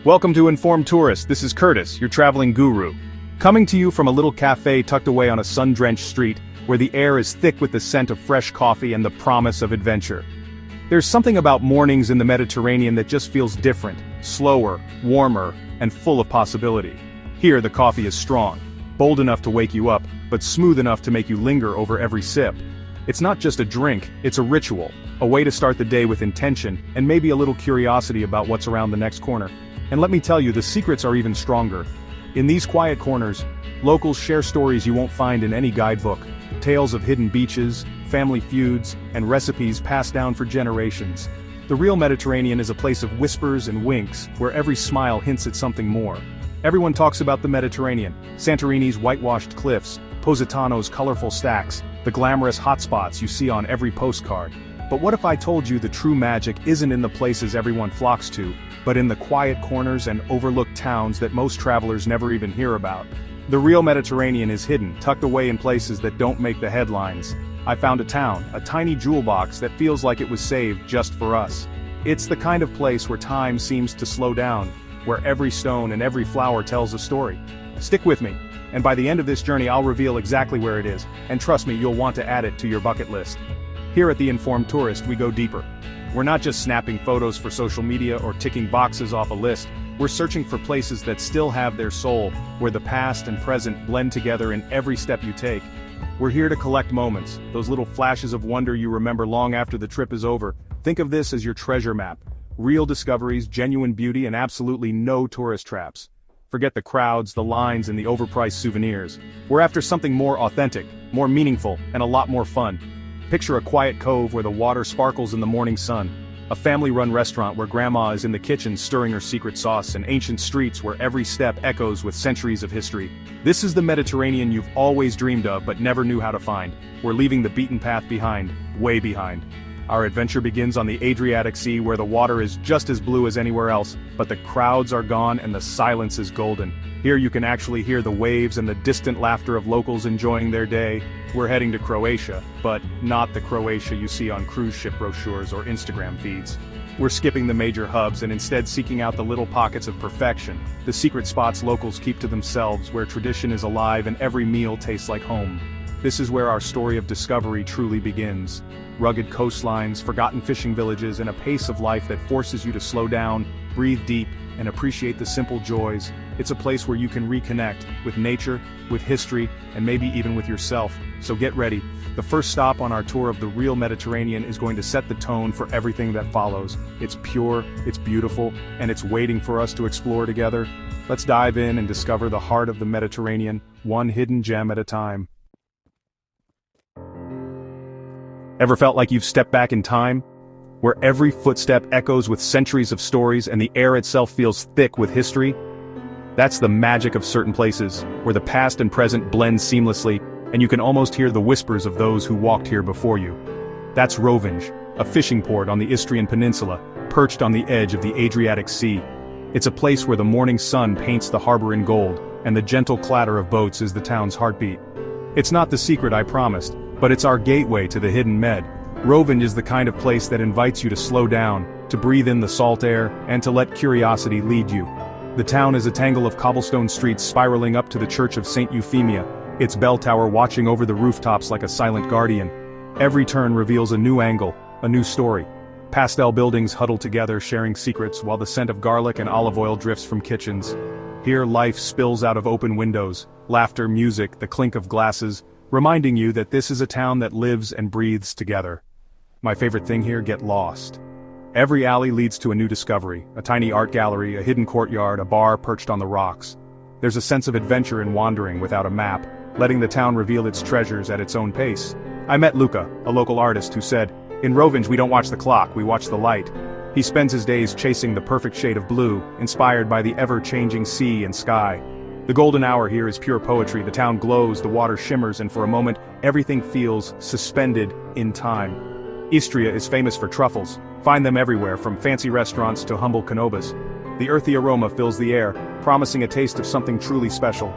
Welcome to Informed Tourist. This is Curtis, your traveling guru. Coming to you from a little cafe tucked away on a sun-drenched street, where the air is thick with the scent of fresh coffee and the promise of adventure. There's something about mornings in the Mediterranean that just feels different, slower, warmer, and full of possibility. Here the coffee is strong, bold enough to wake you up, but smooth enough to make you linger over every sip. It's not just a drink, it's a ritual, a way to start the day with intention, and maybe a little curiosity about what's around the next corner. And let me tell you, the secrets are even stronger. In these quiet corners, locals share stories you won't find in any guidebook, tales of hidden beaches, family feuds, and recipes passed down for generations. The real Mediterranean is a place of whispers and winks, where every smile hints at something more. Everyone talks about the Mediterranean, Santorini's whitewashed cliffs, Positano's colorful stacks, the glamorous hotspots you see on every postcard. But what if I told you the true magic isn't in the places everyone flocks to, but in the quiet corners and overlooked towns that most travelers never even hear about? The real Mediterranean is hidden, tucked away in places that don't make the headlines. I found a town, a tiny jewel box that feels like it was saved just for us. It's the kind of place where time seems to slow down, where every stone and every flower tells a story. Stick with me, and by the end of this journey I'll reveal exactly where it is, and trust me, you'll want to add it to your bucket list. Here at the Informed Tourist we go deeper. We're not just snapping photos for social media or ticking boxes off a list, we're searching for places that still have their soul, where the past and present blend together in every step you take. We're here to collect moments, those little flashes of wonder you remember long after the trip is over. Think of this as your treasure map. Real discoveries, genuine beauty, and absolutely no tourist traps. Forget the crowds, the lines, and the overpriced souvenirs. We're after something more authentic, more meaningful, and a lot more fun. Picture a quiet cove where the water sparkles in the morning sun, a family-run restaurant where grandma is in the kitchen stirring her secret sauce, and ancient streets where every step echoes with centuries of history. This is the Mediterranean you've always dreamed of but never knew how to find. We're leaving the beaten path behind, way behind. Our adventure begins on the Adriatic Sea, where the water is just as blue as anywhere else, but the crowds are gone and the silence is golden. Here you can actually hear the waves and the distant laughter of locals enjoying their day. We're heading to Croatia, but not the Croatia you see on cruise ship brochures or Instagram feeds. We're skipping the major hubs and instead seeking out the little pockets of perfection, the secret spots locals keep to themselves, where tradition is alive and every meal tastes like home. This is where our story of discovery truly begins. Rugged coastlines, forgotten fishing villages, and a pace of life that forces you to slow down, breathe deep, and appreciate the simple joys. It's a place where you can reconnect with nature, with history, and maybe even with yourself. So get ready. The first stop on our tour of the real Mediterranean is going to set the tone for everything that follows. It's pure, it's beautiful, and it's waiting for us to explore together. Let's dive in and discover the heart of the Mediterranean, one hidden gem at a time. Ever felt like you've stepped back in time? Where every footstep echoes with centuries of stories and the air itself feels thick with history? That's the magic of certain places, where the past and present blend seamlessly, and you can almost hear the whispers of those who walked here before you. That's Rovinj, a fishing port on the Istrian Peninsula, perched on the edge of the Adriatic Sea. It's a place where the morning sun paints the harbor in gold, and the gentle clatter of boats is the town's heartbeat. It's not the secret I promised, but it's our gateway to the hidden Med. Rovinj is the kind of place that invites you to slow down, to breathe in the salt air, and to let curiosity lead you. The town is a tangle of cobblestone streets spiraling up to the Church of St. Euphemia, its bell tower watching over the rooftops like a silent guardian. Every turn reveals a new angle, a new story. Pastel buildings huddle together, sharing secrets, while the scent of garlic and olive oil drifts from kitchens. Here life spills out of open windows, laughter, music, the clink of glasses, reminding you that this is a town that lives and breathes together. My favorite thing here: get lost. Every alley leads to a new discovery, a tiny art gallery, a hidden courtyard, a bar perched on the rocks. There's a sense of adventure in wandering without a map, letting the town reveal its treasures at its own pace. I met Luca, a local artist, who said, "In Rovinj we don't watch the clock, we watch the light." He spends his days chasing the perfect shade of blue, inspired by the ever-changing sea and sky. The golden hour here is pure poetry. The town glows, the water shimmers, and for a moment, everything feels suspended in time. Istria is famous for truffles. Find them everywhere, from fancy restaurants to humble canobas. The earthy aroma fills the air, promising a taste of something truly special.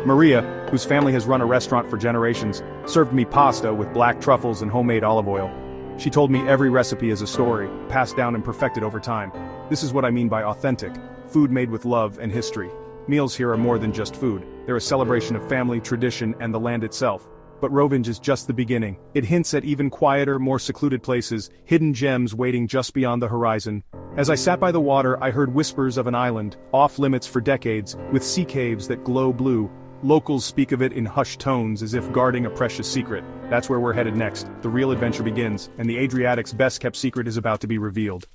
Maria, whose family has run a restaurant for generations, served me pasta with black truffles and homemade olive oil. She told me every recipe is a story, passed down and perfected over time. This is what I mean by authentic. food made with love and history. Meals here are more than just food, they're a celebration of family, tradition, and the land itself. But Rovenge is just the beginning. It hints at even quieter, more secluded places, hidden gems waiting just beyond the horizon. As I sat by the water, I heard whispers of an island, off limits for decades, with sea caves that glow blue. Locals speak of it in hushed tones as if guarding a precious secret. That's where we're headed next. The real adventure begins, and the Adriatic's best-kept secret is about to be revealed.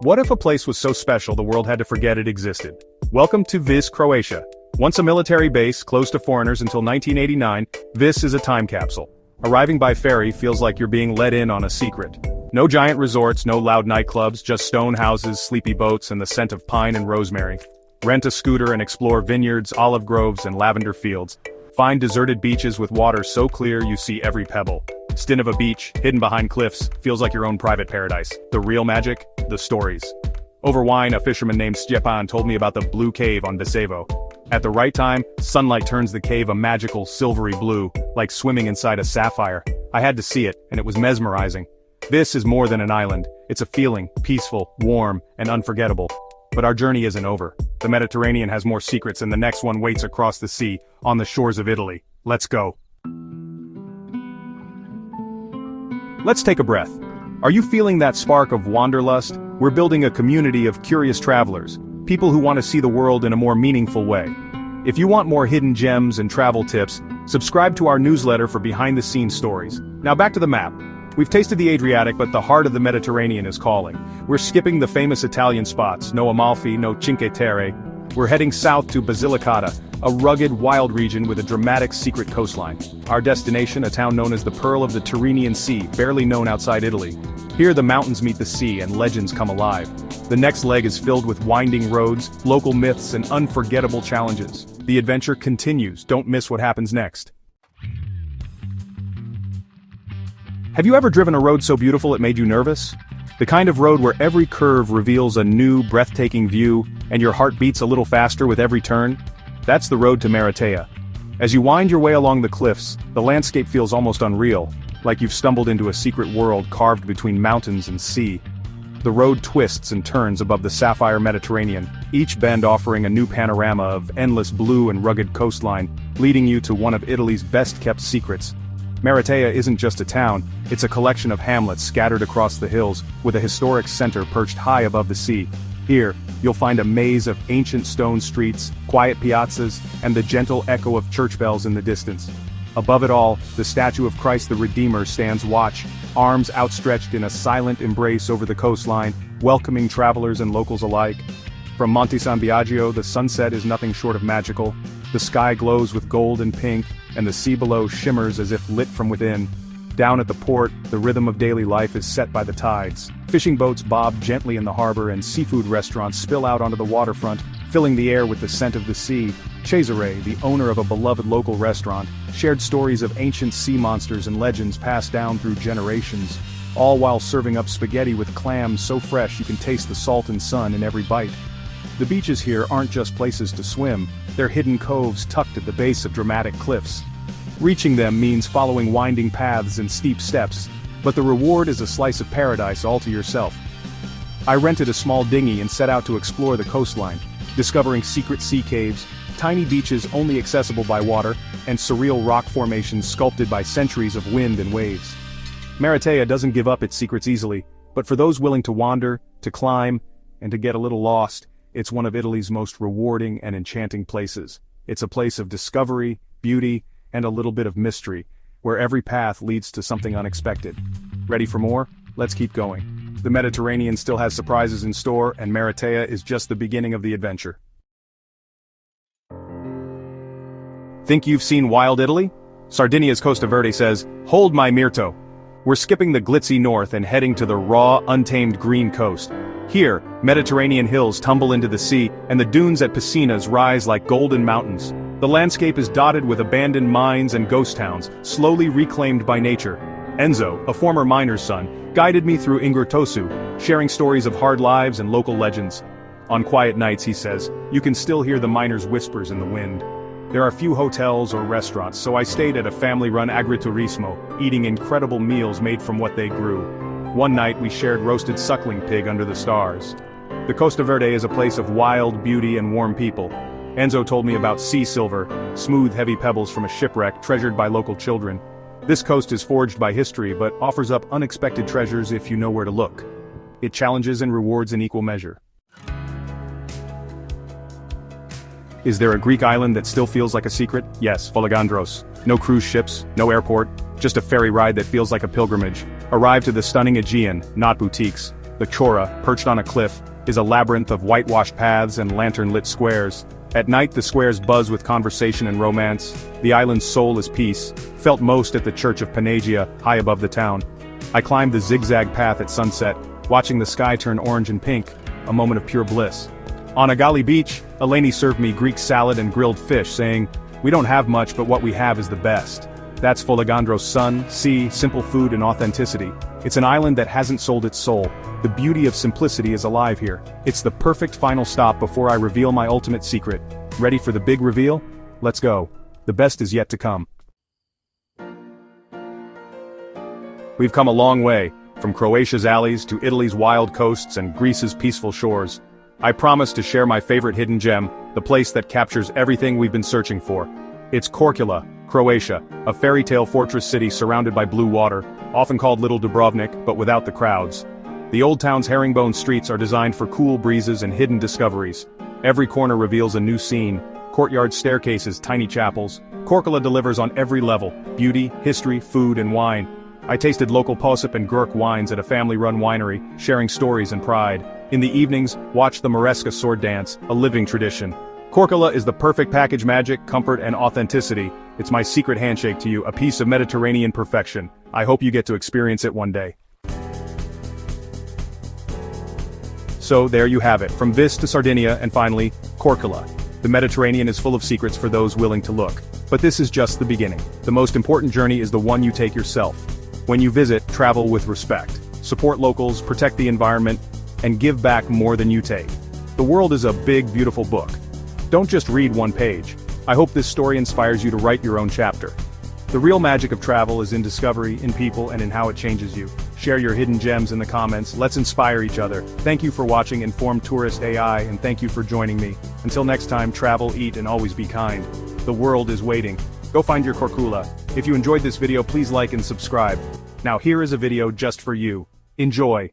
What if a place was so special the world had to forget it existed? Welcome to Vis, Croatia. Once a military base, closed to foreigners until 1989, Vis is a time capsule. Arriving by ferry feels like you're being let in on a secret. No giant resorts, no loud nightclubs, just stone houses, sleepy boats, and the scent of pine and rosemary. Rent a scooter and explore vineyards, olive groves, and lavender fields. Find deserted beaches with water so clear you see every pebble. Stint of a beach, hidden behind cliffs, feels like your own private paradise. The real magic? The stories. Over wine, a fisherman named Stjepan told me about the blue cave on Bisevo. At the right time, sunlight turns the cave a magical silvery blue, like swimming inside a sapphire. I had to see it, and it was mesmerizing. This is more than an island. It's a feeling, peaceful, warm, and unforgettable. But our journey isn't over. The Mediterranean has more secrets, and the next one waits across the sea, on the shores of Italy. Let's go. Let's take a breath. Are you feeling that spark of wanderlust? We're building a community of curious travelers, people who want to see the world in a more meaningful way. If you want more hidden gems and travel tips, subscribe to our newsletter for behind-the-scenes stories. Now back to the map. We've tasted the Adriatic, but the heart of the Mediterranean is calling. We're skipping the famous Italian spots, no Amalfi, no Cinque Terre. We're heading south to Basilicata, a rugged, wild region with a dramatic secret coastline. Our destination, a town known as the Pearl of the Tyrrhenian Sea, barely known outside Italy. Here the mountains meet the sea and legends come alive. The next leg is filled with winding roads, local myths, and unforgettable challenges. The adventure continues, don't miss what happens next. Have you ever driven a road so beautiful it made you nervous? The kind of road where every curve reveals a new, breathtaking view, and your heart beats a little faster with every turn? That's the road to Maratea. As you wind your way along the cliffs, the landscape feels almost unreal, like you've stumbled into a secret world carved between mountains and sea. The road twists and turns above the sapphire Mediterranean, each bend offering a new panorama of endless blue and rugged coastline, leading you to one of Italy's best-kept secrets. Maratea isn't just a town, it's a collection of hamlets scattered across the hills, with a historic center perched high above the sea. Here, you'll find a maze of ancient stone streets, quiet piazzas, and the gentle echo of church bells in the distance. Above it all, the statue of Christ the Redeemer stands watch, arms outstretched in a silent embrace over the coastline, welcoming travelers and locals alike. From Monte San Biagio, the sunset is nothing short of magical. The sky glows with gold and pink, and the sea below shimmers as if lit from within. Down at the port, the rhythm of daily life is set by the tides. Fishing boats bob gently in the harbor and seafood restaurants spill out onto the waterfront, filling the air with the scent of the sea. Cesare, the owner of a beloved local restaurant, shared stories of ancient sea monsters and legends passed down through generations, all while serving up spaghetti with clams so fresh you can taste the salt and sun in every bite. The beaches here aren't just places to swim, they're hidden coves tucked at the base of dramatic cliffs. Reaching them means following winding paths and steep steps, but the reward is a slice of paradise all to yourself. I rented a small dinghy and set out to explore the coastline, discovering secret sea caves, tiny beaches only accessible by water, and surreal rock formations sculpted by centuries of wind and waves. Maratea doesn't give up its secrets easily, but for those willing to wander, to climb, and to get a little lost, it's one of Italy's most rewarding and enchanting places. It's a place of discovery, beauty, and a little bit of mystery, where every path leads to something unexpected. Ready for more? Let's keep going. The Mediterranean still has surprises in store, and Maratea is just the beginning of the adventure. Think you've seen Wild Italy? Sardinia's Costa Verde says, "Hold my Mirto." We're skipping the glitzy north and heading to the raw, untamed green coast. Here, Mediterranean hills tumble into the sea, and the dunes at Piscinas rise like golden mountains. The landscape is dotted with abandoned mines and ghost towns, slowly reclaimed by nature. Enzo, a former miner's son, guided me through Ingrotosu, sharing stories of hard lives and local legends. On quiet nights, he says, you can still hear the miners' whispers in the wind. There are few hotels or restaurants, so I stayed at a family-run agriturismo, eating incredible meals made from what they grew. One night we shared roasted suckling pig under the stars. The Costa Verde is a place of wild beauty and warm people. Enzo told me about sea silver, smooth heavy pebbles from a shipwreck treasured by local children. This coast is forged by history but offers up unexpected treasures if you know where to look. It challenges and rewards in equal measure. Is there a Greek island that still feels like a secret? Yes, Folegandros. No cruise ships, no airport, just a ferry ride that feels like a pilgrimage. Arrive to the stunning Aegean, not boutiques. The Chora, perched on a cliff, is a labyrinth of whitewashed paths and lantern-lit squares. At night the squares buzz with conversation and romance. The island's soul is peace, felt most at the Church of Panagia, high above the town. I climbed the zigzag path at sunset, watching the sky turn orange and pink, a moment of pure bliss. On Agali Beach, Eleni served me Greek salad and grilled fish, saying, "We don't have much, but what we have is the best." That's Folegandros' sun, sea, simple food and authenticity. It's an island that hasn't sold its soul. The beauty of simplicity is alive here. It's the perfect final stop before I reveal my ultimate secret. Ready for the big reveal? Let's go. The best is yet to come. We've come a long way, from Croatia's alleys to Italy's wild coasts and Greece's peaceful shores. I promise to share my favorite hidden gem, the place that captures everything we've been searching for. It's Korčula, Croatia, a fairy tale fortress city surrounded by blue water, often called Little Dubrovnik, but without the crowds. The old town's herringbone streets are designed for cool breezes and hidden discoveries. Every corner reveals a new scene, courtyard staircases, tiny chapels. Korčula delivers on every level: beauty, history, food, and wine. I tasted local Posip and Gurk wines at a family-run winery, sharing stories and pride. In the evenings, watched the Moresca sword dance, a living tradition. Korčula is the perfect package: magic, comfort, and authenticity. It's my secret handshake to you, a piece of Mediterranean perfection. I hope you get to experience it one day. So there you have it, from Vis to Sardinia and finally, Korčula. The Mediterranean is full of secrets for those willing to look. But this is just the beginning. The most important journey is the one you take yourself. When you visit, travel with respect. Support locals, protect the environment, and give back more than you take. The world is a big, beautiful book. Don't just read one page. I hope this story inspires you to write your own chapter. The real magic of travel is in discovery, in people, and in how it changes you. Share your hidden gems in the comments. Let's inspire each other. Thank you for watching Informed Tourist AI, and thank you for joining me. Until next time, travel, eat, and always be kind. The world is waiting. Go find your Korčula. If you enjoyed this video, please like and subscribe. Now here is a video just for you. Enjoy.